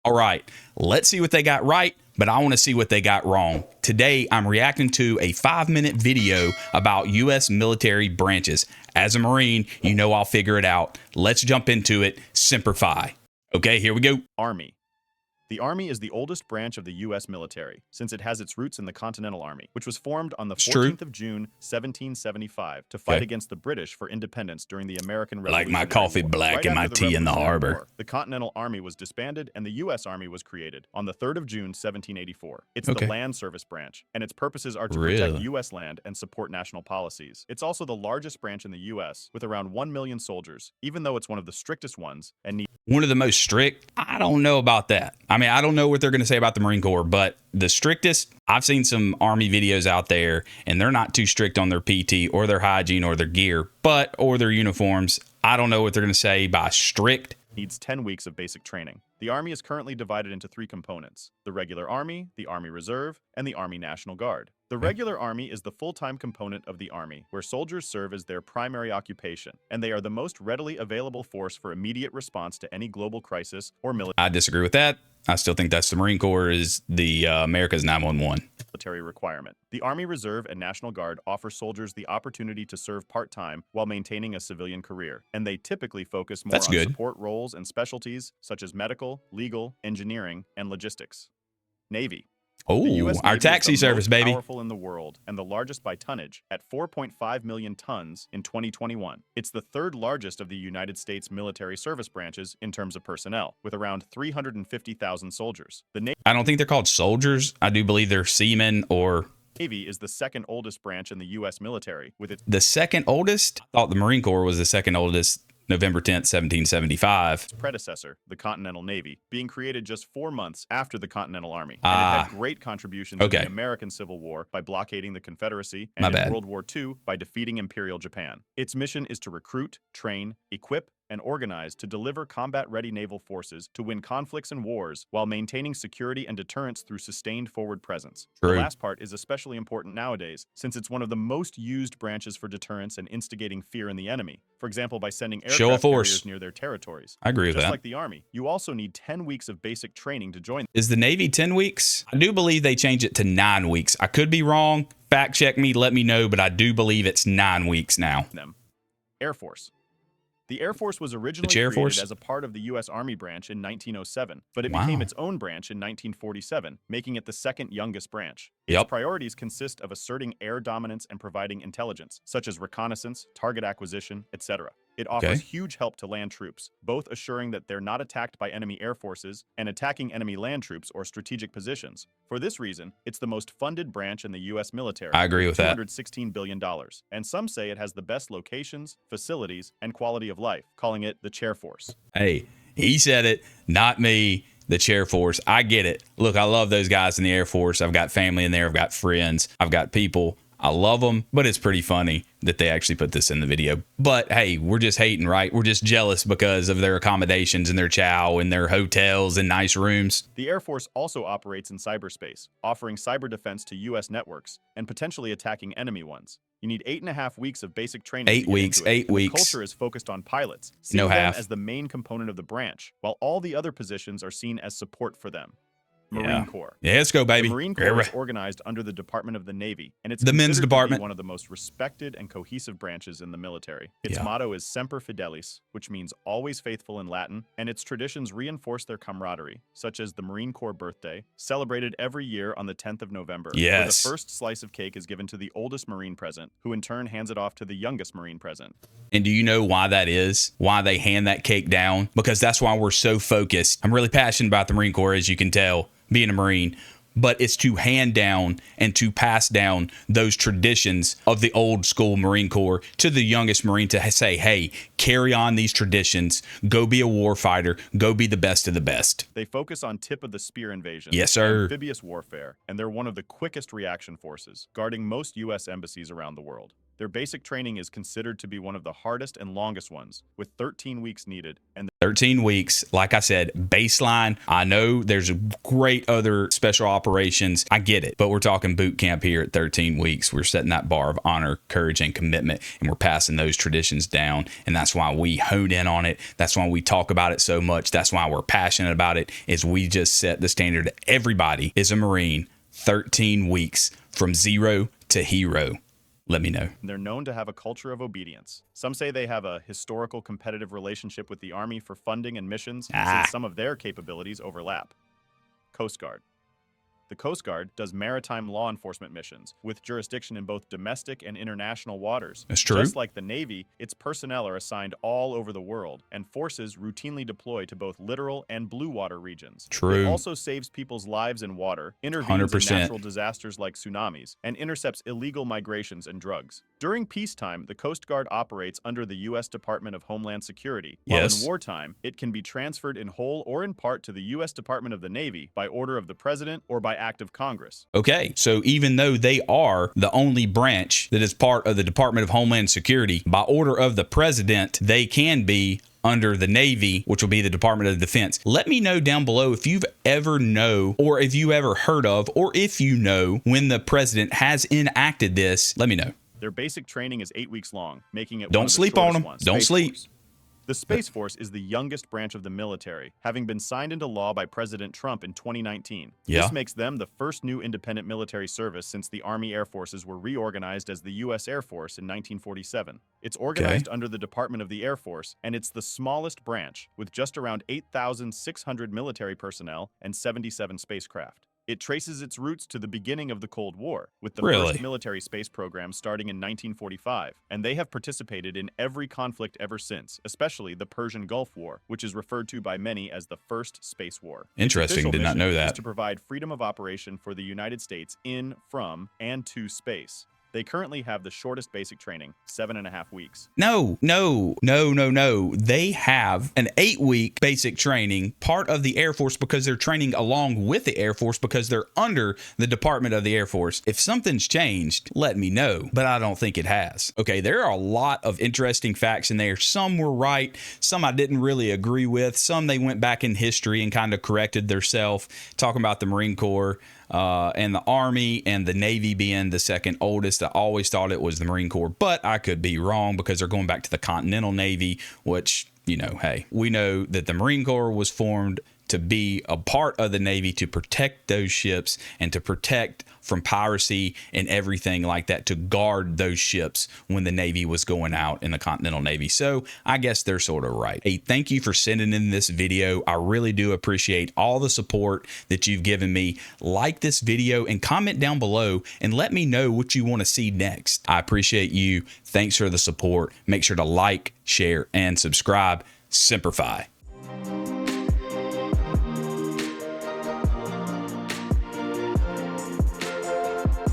All right, let's see what they got right, but I want to see what they got wrong. Today, I'm reacting to a 5-minute video about U.S. military branches. As a Marine, you know I'll figure it out. Let's jump into it. Semper Fi. Okay, here we go. Army. The Army is the oldest branch of the U.S. military, since it has its roots in the Continental Army, which was formed on the 14th of June, 1775, to fight against the British for independence during the American Revolution. Like my coffee black and my tea in the harbor. The Continental Army was disbanded and the U.S. Army was created on the 3rd of June, 1784. It's the land service branch, and its purposes are to protect U.S. land and support national policies. It's also the largest branch in the U.S., with around 1 million soldiers, even though it's one of the strictest ones and one of the most strict? I don't know about that. I mean, I don't know what they're going to say about the Marine Corps, but the strictest, I've seen some Army videos out there, and they're not too strict on their PT or their hygiene or their gear, or their uniforms. I don't know what they're going to say by strict. Needs 10 weeks of basic training. The Army is currently divided into 3 components: the regular Army, the Army Reserve, and the Army National Guard. The regular Army is the full-time component of the Army, where soldiers serve as their primary occupation, and they are the most readily available force for immediate response to any global crisis or military. I disagree with that. I still think that's the Marine Corps is the America's 911. Military requirement. The Army Reserve and National Guard offer soldiers the opportunity to serve part-time while maintaining a civilian career, and they typically focus more on support roles and specialties such as medical, legal, engineering, and logistics. Navy. Oh, our taxi service, baby. Powerful in the world and the largest by tonnage at 4.5 million tons in 2021. It's the 3rd largest of the United States military service branches in terms of personnel, with around 350,000 soldiers. I don't think they're called soldiers. I do believe they're seamen or... Navy is the 2nd oldest branch in the U.S. military, with its... The 2nd oldest? I thought the Marine Corps was the 2nd oldest. November 10th, 1775. Its predecessor, the Continental Navy, being created just 4 months after the Continental Army. And it had great contributions in the American Civil War by blockading the Confederacy, and in World War II by defeating Imperial Japan. Its mission is to recruit, train, equip, and organize to deliver combat-ready naval forces to win conflicts and wars while maintaining security and deterrence through sustained forward presence. The last part is especially important nowadays, since it's one of the most used branches for deterrence and instigating fear in the enemy. For example, by sending aircraft carriers near their territories. I agree with that. Just like the Army, you also need 10 weeks of basic training to join. Is the Navy 10 weeks? I do believe they changed it to 9 weeks. I could be wrong. Fact check me, let me know, but I do believe it's 9 weeks now. Air Force. The Air Force was originally created as a part of the U.S. Army branch in 1907, but it became its own branch in 1947, making it the 2nd youngest branch. Its priorities consist of asserting air dominance and providing intelligence, such as reconnaissance, target acquisition, etc. It offers huge help to land troops, both assuring that they're not attacked by enemy air forces and attacking enemy land troops or strategic positions. For this reason, it's the most funded branch in the U.S. military. I agree with that. $216 billion. And some say it has the best locations, facilities, and quality of life, calling it the Chair Force. Hey, he said it, not me. The Chair Force. I get it. Look, I love those guys in the Air Force. I've got family in there. I've got friends. I've got people. I love them, but it's pretty funny that they actually put this in the video. But hey, we're just hating, right? We're just jealous because of their accommodations and their chow and their hotels and nice rooms. The Air Force also operates in cyberspace, offering cyber defense to U.S. networks and potentially attacking enemy ones. You need 8.5 weeks of basic training. 8 weeks, 8 weeks. The culture is focused on pilots, seeing them as the main component of the branch, while all the other positions are seen as support for them. Marine Corps. Yeah, let's go, baby. The Marine Corps is organized under the Department of the Navy, and it's the men's department. To be one of the most respected and cohesive branches in the military. Its motto is Semper Fidelis, which means always faithful in Latin, and its traditions reinforce their camaraderie, such as the Marine Corps birthday, celebrated every year on the 10th of November, where the first slice of cake is given to the oldest Marine present, who in turn hands it off to the youngest Marine present. And do you know why that is? Why they hand that cake down? Because that's why we're so focused. I'm really passionate about the Marine Corps, as you can tell, being a Marine, but it's to hand down and to pass down those traditions of the old school Marine Corps to the youngest Marine to say, hey, carry on these traditions, go be a war fighter, go be the best of the best. They focus on tip of the spear invasion, amphibious warfare, and they're one of the quickest reaction forces, guarding most U.S. embassies around the world. Their basic training is considered to be one of the hardest and longest ones, with 13 weeks needed. And 13 weeks, like I said, baseline. I know there's great other special operations. I get it, but we're talking boot camp here at 13 weeks. We're setting that bar of honor, courage, and commitment, and we're passing those traditions down. And that's why we hone in on it. That's why we talk about it so much. That's why we're passionate about it, is we just set the standard. Everybody is a Marine. 13 weeks from zero to hero. Let me know. They're known to have a culture of obedience. Some say they have a historical competitive relationship with the Army for funding and missions, since some of their capabilities overlap. Coast Guard. The Coast Guard does maritime law enforcement missions with jurisdiction in both domestic and international waters. That's true. Just like the Navy, its personnel are assigned all over the world, and forces routinely deploy to both littoral and blue water regions. True. It also saves people's lives in water, intervenes 100%. in natural disasters like tsunamis, and intercepts illegal migrations and drugs. During peacetime, the Coast Guard operates under the U.S. Department of Homeland Security, while in wartime, it can be transferred in whole or in part to the U.S. Department of the Navy by order of the President or by act of Congress. Okay, so even though they are the only branch that is part of the Department of Homeland Security, by order of the President, they can be under the Navy, which will be the Department of Defense. Let me know down below if you've ever or if you ever heard of, or if you know when the President has enacted this. Let me know. Their basic training is 8 weeks long, making it Don't sleep on them. Don't sleep. The Space Force is the youngest branch of the military, having been signed into law by President Trump in 2019. This makes them the first new independent military service since the Army Air Forces were reorganized as the U.S. Air Force in 1947. It's organized under the Department of the Air Force, and it's the smallest branch, with just around 8,600 military personnel and 77 spacecraft. It traces its roots to the beginning of the Cold War, with the first military space program starting in 1945, and they have participated in every conflict ever since, especially the Persian Gulf War, which is referred to by many as the First Space War. Interesting, did not know that. Is to provide freedom of operation for the United States in, from, and to space. They currently have the shortest basic training, 7.5 weeks. No. They have an 8-week basic training, part of the Air Force, because they're training along with the Air Force because they're under the Department of the Air Force. If something's changed, let me know, but I don't think it has. Okay, there are a lot of interesting facts in there. Some were right, some I didn't really agree with, some they went back in history and kind of corrected themselves, talking about the Marine Corps. And the Army and the Navy being the second oldest. I always thought it was the Marine Corps, but I could be wrong because they're going back to the Continental Navy, which, you know, hey, we know that the Marine Corps was formed to be a part of the Navy to protect those ships and to protect from piracy and everything like that, to guard those ships when the Navy was going out in the Continental Navy. So I guess they're sort of right. Hey, thank you for sending in this video. I really do appreciate all the support that you've given me. Like this video and comment down below and let me know what you want to see next. I appreciate you. Thanks for the support. Make sure to like, share, and subscribe. Semper Fi.